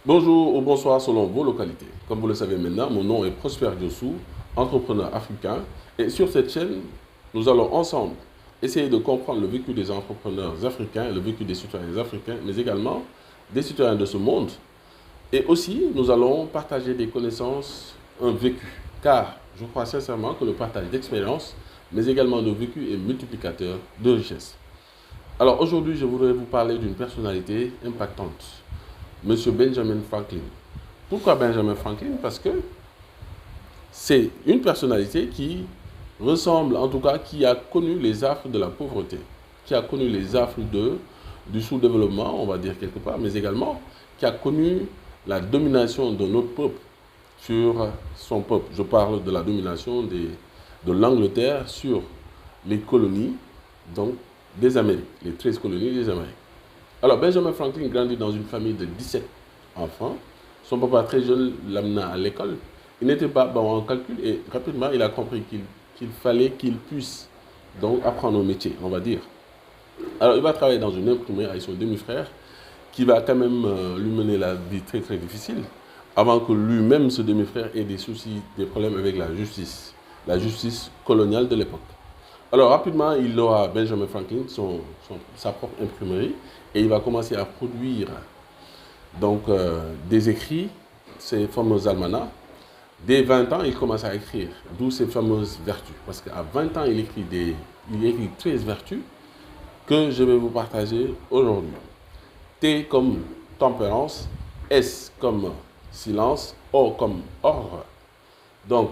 Bonjour ou bonsoir selon vos localités. Comme vous le savez maintenant, mon nom est Prosper Diossou, entrepreneur africain. Et sur cette chaîne, nous allons ensemble essayer de comprendre le vécu des entrepreneurs africains, le vécu des citoyens africains, mais également des citoyens de ce monde. Et aussi, nous allons partager des connaissances, un vécu. Car je crois sincèrement que le partage d'expériences, mais également de vécu est multiplicateur de richesse. Alors aujourd'hui, je voudrais vous parler d'une personnalité impactante. Monsieur Benjamin Franklin. Pourquoi Benjamin Franklin? Parce que c'est une personnalité qui ressemble, en tout cas, qui a connu les affres de la pauvreté, qui a connu les affres du sous-développement, on va dire quelque part, mais également qui a connu la domination de notre peuple sur son peuple. Je parle de la domination de l'Angleterre sur les colonies, donc des Amériques, les 13 colonies des Amériques. Alors, Benjamin Franklin grandit dans une famille de 17 enfants. Son papa, très jeune, l'amena à l'école. Il n'était pas bon en calcul et rapidement, il a compris qu'il fallait qu'il puisse donc apprendre au métier, on va dire. Alors, il va travailler dans une imprimerie avec son demi-frère qui va quand même lui mener la vie très très difficile avant que lui-même, ce demi-frère, ait des soucis, des problèmes avec la justice coloniale de l'époque. Alors rapidement, il aura Benjamin Franklin, sa propre imprimerie, et il va commencer à produire donc, des écrits, ces fameux almanachs. Dès 20 ans, il commence à écrire, d'où ces fameuses vertus. Parce qu'à 20 ans, il écrit 13 vertus que je vais vous partager aujourd'hui. T comme tempérance, S comme silence, O comme ordre. Donc,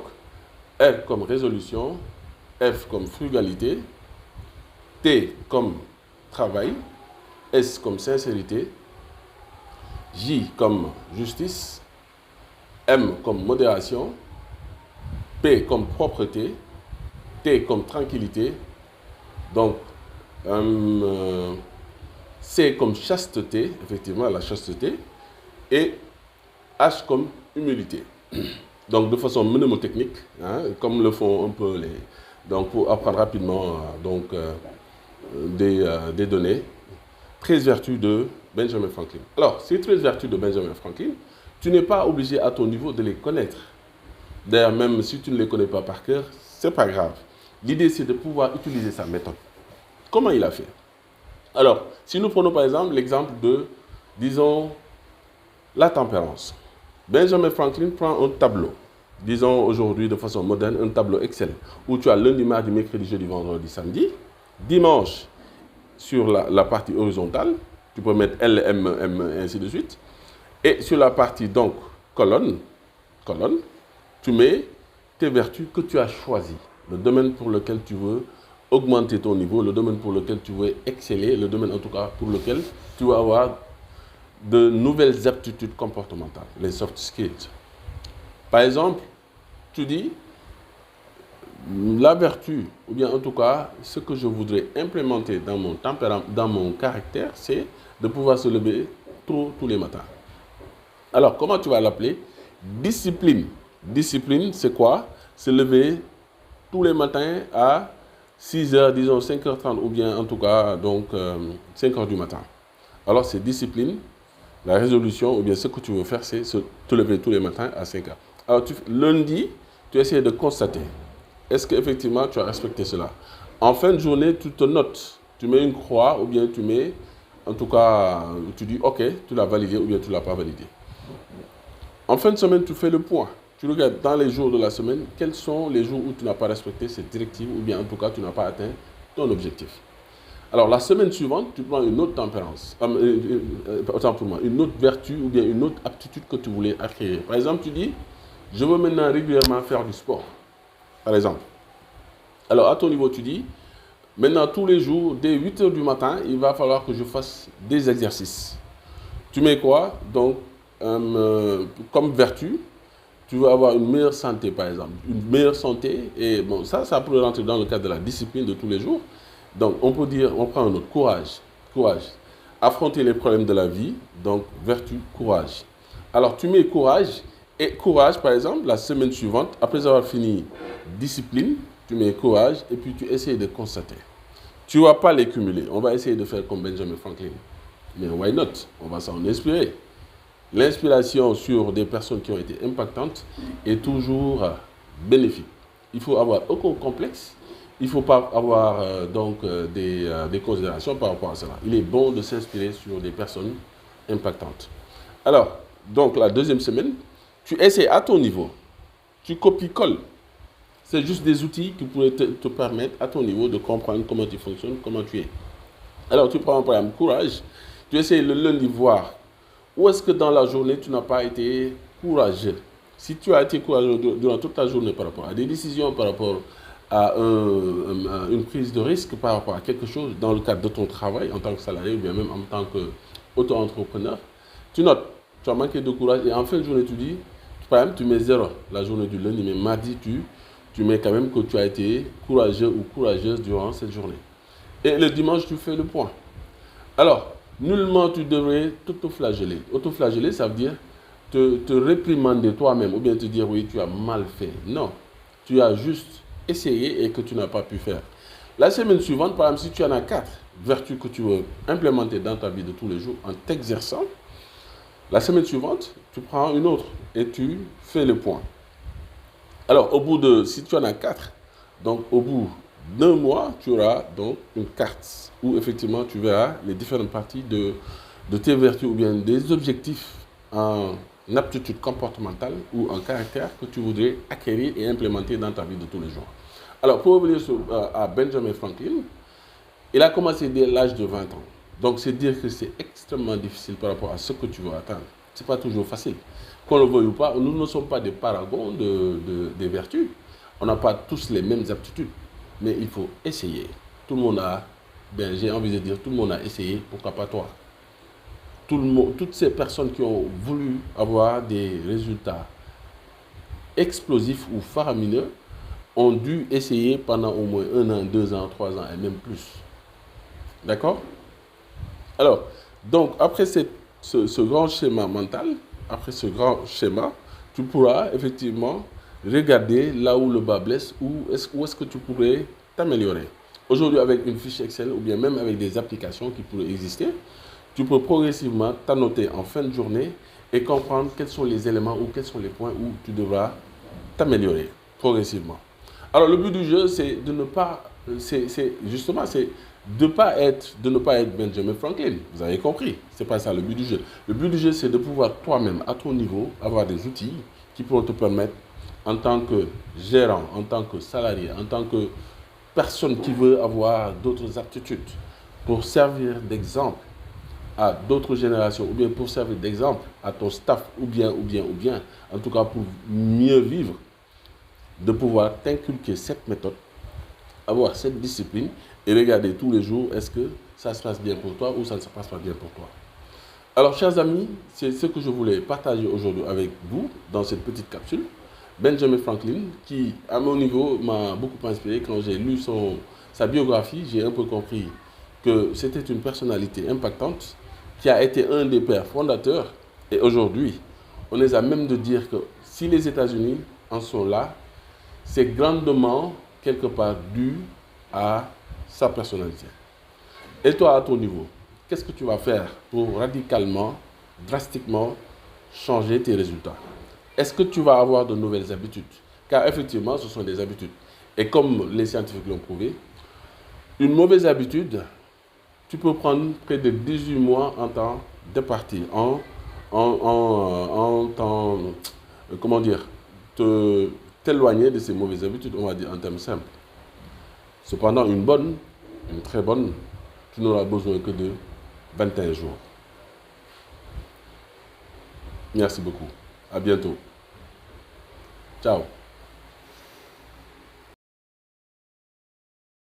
R comme résolution, F comme frugalité, T comme travail, S comme sincérité, J comme justice, M comme modération, P comme propreté, T comme tranquillité, donc C comme chasteté, effectivement la chasteté, et H comme humilité. Donc de façon mnémotechnique, hein, comme le font un peu les... Donc pour apprendre rapidement des données, 13 vertus de Benjamin Franklin. Alors, ces 13 vertus de Benjamin Franklin, tu n'es pas obligé à ton niveau de les connaître. D'ailleurs, même si tu ne les connais pas par cœur, ce n'est pas grave. L'idée, c'est de pouvoir utiliser sa méthode. Comment il a fait? Alors, si nous prenons par exemple l'exemple de, disons, la tempérance. Benjamin Franklin prend un tableau, disons aujourd'hui de façon moderne, un tableau Excel, où tu as lundi, mardi, mercredi, jeudi, vendredi, samedi, dimanche sur la partie horizontale, tu peux mettre L, M, M, et ainsi de suite, et sur la partie donc colonne, tu mets tes vertus que tu as choisies, le domaine pour lequel tu veux augmenter ton niveau, le domaine pour lequel tu veux exceller, le domaine en tout cas pour lequel tu vas avoir de nouvelles aptitudes comportementales, les soft skills. Par exemple, tu dis, la vertu, ou bien en tout cas, ce que je voudrais implémenter dans mon tempérament, dans mon caractère, c'est de pouvoir se lever tôt tous les matins. Alors, comment tu vas l'appeler? Discipline. Discipline, c'est quoi? Se lever tous les matins à 6 heures, disons 5h30, ou bien en tout cas, donc 5 heures du matin. Alors, c'est discipline. La résolution, ou bien ce que tu veux faire, c'est te lever tous les matins à 5 heures. Alors, lundi, tu essaies de constater. Est-ce qu'effectivement, tu as respecté cela? En fin de journée, tu te notes. Tu mets une croix, ou bien tu mets, en tout cas, tu dis, OK, tu l'as validé, ou bien tu ne l'as pas validé. En fin de semaine, tu fais le point. Tu regardes dans les jours de la semaine, quels sont les jours où tu n'as pas respecté cette directive, ou bien en tout cas, tu n'as pas atteint ton objectif. Alors, la semaine suivante, tu prends une autre tempérance, autant pour moi, une autre vertu ou bien une autre aptitude que tu voulais acquérir. Par exemple, tu dis, je veux maintenant régulièrement faire du sport, par exemple. Alors, à ton niveau, tu dis, maintenant, tous les jours, dès 8 heures du matin, il va falloir que je fasse des exercices. Tu mets quoi? Donc, comme vertu, tu veux avoir une meilleure santé, par exemple. Une meilleure santé, et bon, ça peut rentrer dans le cadre de la discipline de tous les jours. Donc, on peut dire, on prend un autre, courage. Courage. Affronter les problèmes de la vie, donc vertu, courage. Alors, tu mets courage, et courage, par exemple, la semaine suivante, après avoir fini discipline, tu mets courage, et puis tu essaies de constater. Tu ne vas pas les cumuler. On va essayer de faire comme Benjamin Franklin. Mais why not? On va s'en inspirer. l'inspiration sur des personnes qui ont été impactantes est toujours bénéfique. Il faut avoir aucun complexe. Il ne faut pas avoir des considérations par rapport à cela. Il est bon de s'inspirer sur des personnes impactantes. Alors, donc la deuxième semaine, tu essaies à ton niveau. Tu copies-colles. C'est juste des outils qui pourraient te permettre à ton niveau de comprendre comment tu fonctionnes, comment tu es. Alors, tu prends un programme courage. Tu essaies le lundi voir où est-ce que dans la journée, tu n'as pas été courageux. Si tu as été courageux durant toute la journée par rapport à des décisions, par rapport à une prise de risque, par rapport à quelque chose dans le cadre de ton travail en tant que salarié ou bien même en tant qu'auto-entrepreneur, tu notes, tu as manqué de courage et en fin de journée, tu dis, par exemple, tu mets 0 la journée du lundi, mais mardi, tu mets quand même que tu as été courageux ou courageuse durant cette journée. Et le dimanche, tu fais le point. Alors, nullement tu devrais t'auto-flageller. Auto-flageller, ça veut dire te réprimander toi-même ou bien te dire oui, tu as mal fait. Non, tu as juste essayé et que tu n'as pas pu faire. La semaine suivante, par exemple, si tu en as 4 vertus que tu veux implémenter dans ta vie de tous les jours en t'exerçant, la semaine suivante, tu prends une autre et tu fais le point. Alors, si tu en as 4, donc au bout d'un mois, tu auras donc une carte où effectivement tu verras les différentes parties de tes vertus ou bien des objectifs en aptitude comportementale ou en caractère que tu voudrais acquérir et implémenter dans ta vie de tous les jours. Alors, pour revenir à Benjamin Franklin, il a commencé dès l'âge de 20 ans. Donc, c'est dire que c'est extrêmement difficile par rapport à ce que tu veux atteindre. Ce n'est pas toujours facile. Qu'on le veuille ou pas, nous ne sommes pas des paragons des vertus. On n'a pas tous les mêmes aptitudes. Mais il faut essayer. Tout le monde a, j'ai envie de dire, tout le monde a essayé, pourquoi pas toi? Toutes ces personnes qui ont voulu avoir des résultats explosifs ou faramineux ont dû essayer pendant au moins 1 an, 2 ans, 3 ans et même plus. D'accord? Alors, donc, après ce grand schéma mental, après ce grand schéma, tu pourras effectivement regarder là où le bas blesse, où est-ce que tu pourrais t'améliorer. Aujourd'hui, avec une fiche Excel ou bien même avec des applications qui pourraient exister, tu peux progressivement t'annoter en fin de journée et comprendre quels sont les éléments ou quels sont les points où tu devras t'améliorer progressivement. Alors, le but du jeu, c'est de ne pas, de ne pas être Benjamin Franklin. Vous avez compris, c'est pas ça le but du jeu. Le but du jeu, c'est de pouvoir toi-même, à ton niveau, avoir des outils qui pourront te permettre, en tant que gérant, en tant que salarié, en tant que personne qui veut avoir d'autres aptitudes, pour servir d'exemple à d'autres générations, ou bien pour servir d'exemple à ton staff, ou bien, en tout cas pour mieux vivre, de pouvoir t'inculquer cette méthode, avoir cette discipline et regarder tous les jours est-ce que ça se passe bien pour toi ou ça ne se passe pas bien pour toi. Alors, chers amis, c'est ce que je voulais partager aujourd'hui avec vous dans cette petite capsule. Benjamin Franklin, qui, à mon niveau, m'a beaucoup inspiré. Quand j'ai lu sa biographie, j'ai un peu compris que c'était une personnalité impactante qui a été un des pères fondateurs. Et aujourd'hui, on est à même de dire que si les États-Unis en sont là, c'est grandement, quelque part, dû à sa personnalité. Et toi, à ton niveau, qu'est-ce que tu vas faire pour radicalement, drastiquement changer tes résultats? Est-ce que tu vas avoir de nouvelles habitudes? Car effectivement, ce sont des habitudes. Et comme les scientifiques l'ont prouvé, une mauvaise habitude, tu peux prendre près de 18 mois en temps de partir, comment dire, t'éloigner de ces mauvaises habitudes, on va dire en termes simples. Cependant, une très bonne, tu n'auras besoin que de 21 jours. Merci beaucoup. À bientôt. Ciao.